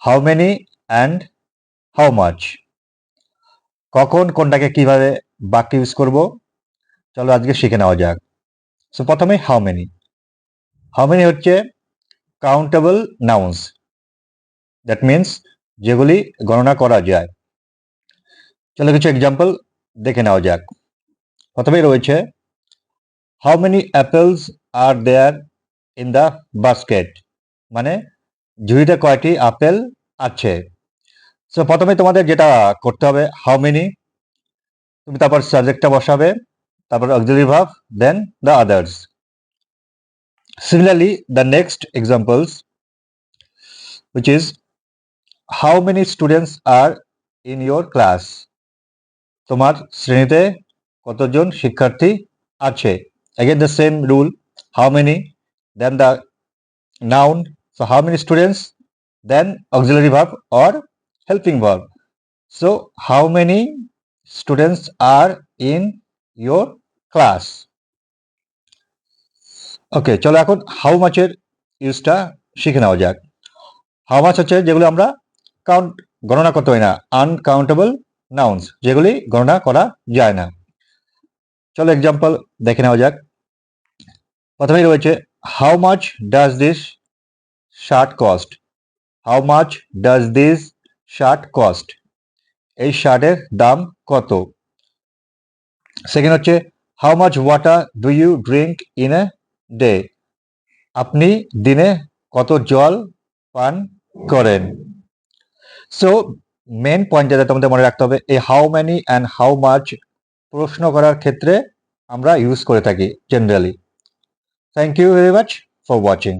How many and how much. কখন কোনটাকে কিভাবে বাক্যে ইউজ করব, চলো আজকে শিখে নেওয়া যাক। সো প্রথমে হাউ মেনি। হাউ মেনি হচ্ছে কাউন্টেবল নাউন্স, দ্যাট মিনস যেগুলি গণনা করা যায়। চলো কিছু এক্সাম্পল দেখে নেওয়া যাক। প্রথমেই রয়েছে how many apples are there in the basket, মানে ঝুড়িতে কয়টি আপেল আছে। সো প্রথমে তোমাদের যেটা করতে হবে, হাউ মেনি, তুমি তারপর সাবজেক্টটা বসাবে, তারপর auxiliary verb, then the others. Similarly, the next examples, which is how many students are in your class? তোমার শ্রেণীতে কতজন শিক্ষার্থী আছে? Again the same rule, how many, then the noun, so how many students, then auxiliary verb or helping verb. So how many students are in your class? ওকে, চলো এখন how মাচের ইউজটা শিখে নেওয়া যাক। হাউ মাচ হচ্ছে যেগুলো আমরা গণনা করতে পারি না, আনকাউন্টেবল নাউন্স, যেগুলি গণনা করা যায় না। চলো এক্সাম্পল দেখে নেওয়া যাক। প্রথমেই রয়েছে how much does this shirt cost. How much does this shirt cost, এই শার্টের দাম কত। সেকেন্ড হচ্ছে how much water do you drink in a day, আপনি দিনে কত জল পান করেন। সো মেন পয়েন্ট যেটা তোমাদের মনে রাখতে হবে, এই how many and how much প্রশ্ন করার ক্ষেত্রে আমরা ইউজ করে থাকি generally. Thank you very much for watching.